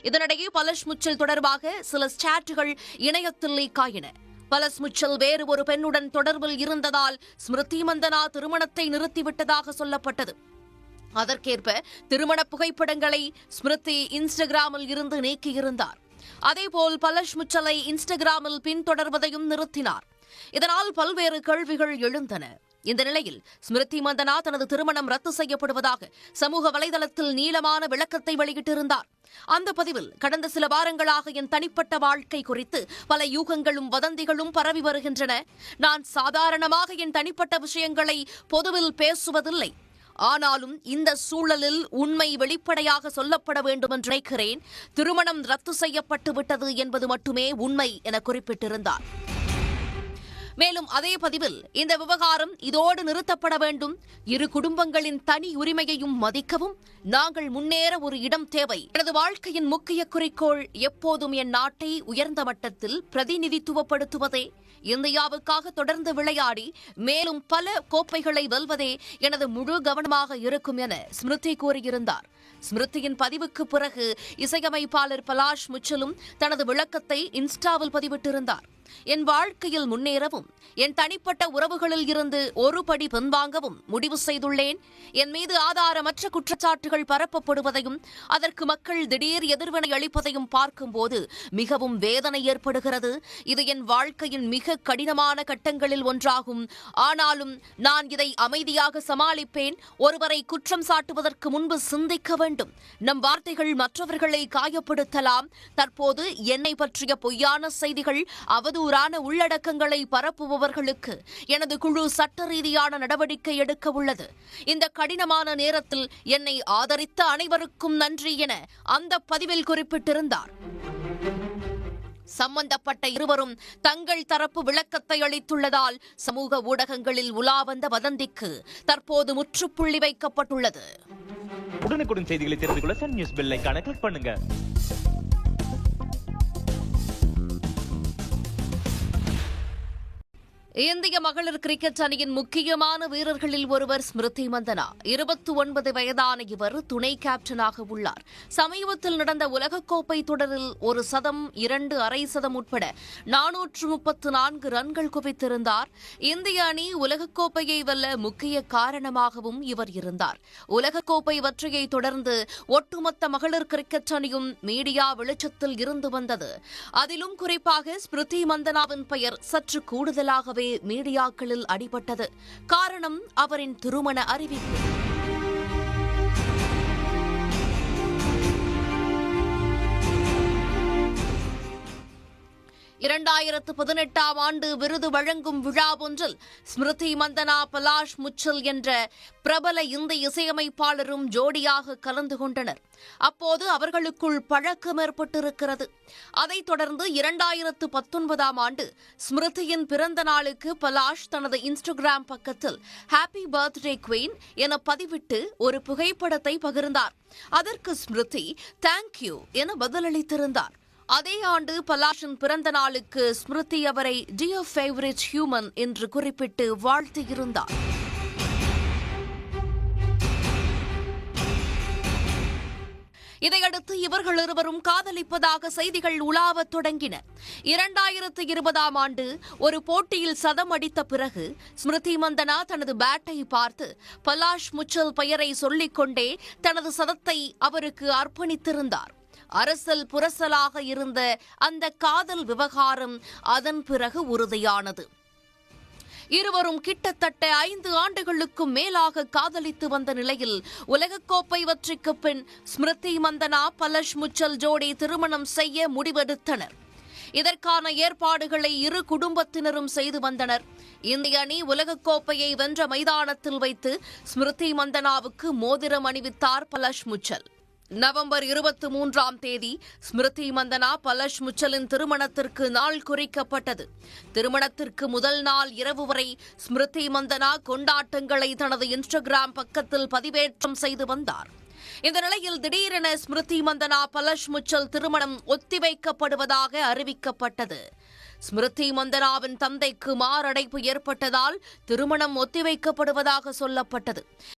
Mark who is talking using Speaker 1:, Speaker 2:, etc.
Speaker 1: இதனிடையே பலஷ் முச்சல் தொடர்பாக சில சாட்டுகள் இணையத்தில் லீக் ஆயின. பலஷ் முச்சல் வேறு ஒரு பெண்ணுடன் தொடர்பில் இருந்ததால் ஸ்மிருதி மந்தனா திருமணத்தை நிறுத்திவிட்டதாக சொல்லப்பட்டது. அதற்கேற்ப திருமண புகைப்படங்களை ஸ்மிருதி இன்ஸ்டாகிராமில் இருந்து நீக்கியிருந்தார். அதேபோல் பலஷ் முச்சலை இன்ஸ்டாகிராமில் பின்தொடர்வதையும் நிறுத்தினார். இதனால் பல்வேறு கேள்விகள் எழுந்தன. இந்த நிலையில் ஸ்மிருதி மந்தனா தனது திருமணம் ரத்து செய்யப்படுவதாக சமூக வலைதளத்தில் நீளமான விளக்கத்தை வெளியிட்டிருந்தார். அந்த பதிவில் கடந்த சில வாரங்களாக என் தனிப்பட்ட வாழ்க்கை குறித்து பல யூகங்களும் வதந்திகளும் பரவி வருகின்றன. நான் சாதாரணமாக என் தனிப்பட்ட விஷயங்களை பொதுவில் பேசுவதில்லை. ஆனாலும் இந்த சூழலில் உண்மை வெளிப்படையாக சொல்லப்பட வேண்டும் என்று நினைக்கிறேன். திருமணம் ரத்து செய்யப்பட்டு விட்டது என்பது மட்டுமே உண்மை என குறிப்பிட்டிருந்தார். மேலும் அதே பதிவில் இந்த விவகாரம் இதோடு நிறுத்தப்பட வேண்டும். இரு குடும்பங்களின் தனி உரிமையையும் மதிக்கவும் நாங்கள் முன்னேற ஒரு இடம் தேவை. எனது வாழ்க்கையின் முக்கிய குறிக்கோள் எப்போதும் என் நாட்டை உயர்ந்த மட்டத்தில் பிரதிநிதித்துவப்படுத்துவதே. இந்தியாவுக்காக தொடர்ந்து விளையாடி மேலும் பல கோப்பைகளை வெல்வதே எனது முழு கவனமாக இருக்கும் என ஸ்மிருதி கூறியிருந்தார். ஸ்மிருதியின் பதிவுக்கு பிறகு இசையமைப்பாளர் பலாஷ் முச்சலும் தனது விளக்கத்தை இன்ஸ்டாவில் பதிவிட்டிருந்தார். என் வாழ்க்கையில் முன்னேறவும் என் தனிப்பட்ட உறவுகளில் இருந்து ஒரு படி பின்வாங்கவும் முடிவு செய்துள்ளேன். என் மீது ஆதாரமற்ற குற்றச்சாட்டுகள் பரப்பப்படுவதையும் அதற்கு மக்கள் திடீர் எதிர்வினை அளிப்பதையும் பார்க்கும்போது மிகவும் வேதனை ஏற்படுகிறது. இது என் வாழ்க்கையின் மிக கடினமான கட்டங்களில் ஒன்றாகும். ஆனாலும் நான் இதை அமைதியாக சமாளிப்பேன். ஒருவரை குற்றம் சாட்டுவதற்கு முன்பு சிந்திக்க வேண்டும். நம் வார்த்தைகள் மற்றவர்களை காயப்படுத்தலாம். தற்போது என்னை பற்றிய பொய்யான செய்திகள் அவதூறான உள்ளடக்கங்களை பரப்புபவர்களுக்கு எனது குழு சட்ட ரீதியான நடவடிக்கை எடுக்க உள்ளது. இந்த கடினமான நேரத்தில் என்னை ஆதரித்த அனைவருக்கும் நன்றி என அந்த பதிவில் குறிப்பிட்டிருந்தார். சம்பந்தப்பட்ட இருவரும் தங்கள் தரப்பு விளக்கத்தை அளித்துள்ளதால் சமூக ஊடகங்களில் உலா வந்த வதந்திக்கு தற்போது முற்றுப்புள்ளி வைக்கப்பட்டுள்ளது.
Speaker 2: உடனுக்குடன் செய்திகளை தெரிந்து கொள்ள சன் நியூஸ் பெல் ஐகானை கிளிக் பண்ணுங்க.
Speaker 1: இந்திய மகளிர் கிரிக்கெட் அணியின் முக்கியமான வீரர்களில் ஒருவர் ஸ்மிருதி மந்தனா. 29 வயதான இவர் துணை கேப்டனாக உள்ளார். சமீபத்தில் நடந்த உலகக்கோப்பை தொடரில் ஒரு சதம், 2 அரை சதம் உட்பட 434 ரன்கள் குவித்திருந்தார். இந்திய அணி உலகக்கோப்பையை வெல்ல முக்கிய காரணமாகவும் இவர் இருந்தார். உலகக்கோப்பை வெற்றியை தொடர்ந்து ஒட்டுமொத்த மகளிர் கிரிக்கெட் அணியும் மீடியா வெளிச்சத்தில் இருந்து வந்தது. அதிலும் குறிப்பாக ஸ்மிருதி மந்தனாவின் பெயர் சற்று கூடுதலாகவே மீடியாக்களில் அடிபட்டது. காரணம் அவரின் திருமண அறிவிப்பு. இரண்டாயிரத்து 18ஆம் ஆண்டு விருது வழங்கும் விழா ஒன்றில் ஸ்மிருதி மந்தனா பலாஷ் முச்சல் என்ற பிரபல இந்திய இசையமைப்பாளரும் ஜோடியாக கலந்து கொண்டனர். அப்போது அவர்களுக்குள் பழக்கம் ஏற்பட்டிருக்கிறது. அதைத் தொடர்ந்து 2019ஆம் ஆண்டு ஸ்மிருதியின் பிறந்த நாளுக்கு பலாஷ் தனது இன்ஸ்டாகிராம் பக்கத்தில் ஹாப்பி பர்த்டே குவீன் என பதிவிட்டு ஒரு புகைப்படத்தை பகிர்ந்தார். அதற்கு ஸ்மிருதி தேங்க்யூ என பதிலளித்திருந்தார். அதே ஆண்டு பலாஷின் பிறந்த நாளுக்கு ஸ்மிருதி அவரை டியர் ஃபேவரட் ஹியூமன் என்று குறிப்பிட்டு வாழ்த்தியிருந்தார். இதையடுத்து இவர்கள் இருவரும் காதலிப்பதாக செய்திகள் உலாவத் தொடங்கின. 2020ஆம் ஆண்டு ஒரு போட்டியில் சதம் அடித்த பிறகு ஸ்மிருதி மந்தனா தனது பேட்டை பார்த்து பலாஷ் முச்சல் பெயரை சொல்லிக் கொண்டே தனது சதத்தை அவருக்கு அர்ப்பணித்திருந்தார். அரசல் புரசலாக இருந்த அந்த காதல் விவகாரம் அதன் பிறகு உறுதியானது. இருவரும் கிட்டத்தட்ட 5 ஆண்டுகளுக்கும் மேலாக காதலித்து வந்த நிலையில் உலகக்கோப்பை வெற்றிக்கு பின் ஸ்மிருதி மந்தனா பலஷ் முச்சல் ஜோடி திருமணம் செய்ய முடிவெடுத்தனர். இதற்கான ஏற்பாடுகளை இரு குடும்பத்தினரும் செய்து வந்தனர். இந்திய அணி உலகக்கோப்பையை வென்ற மைதானத்தில் வைத்து ஸ்மிருதி மந்தனாவுக்கு மோதிரம் அணிவித்தார் பலஷ் முச்சல். நவம்பர் 23ஆம் தேதி ஸ்மிருதி மந்தனா பலஷ் முச்சலின் திருமணத்திற்கு நாள் குறிக்கப்பட்டது. திருமணத்திற்கு முதல் நாள் இரவு வரை ஸ்மிருதி மந்தனா கொண்டாட்டங்களை தனது இன்ஸ்டாகிராம் பக்கத்தில் பதிவேற்றம் செய்து வந்தார். இந்த நிலையில் திடீரென ஸ்மிருதி மந்தனா பலஷ் முச்சல் திருமணம் ஒத்திவைக்கப்படுவதாக அறிவிக்கப்பட்டது. ஸ்மிருதி மந்தனாவின் தந்தைக்கு மாரடைப்பு ஏற்பட்டதால் திருமணம் ஒத்திவைக்கப்படுவதாக சொல்லப்பட்டது.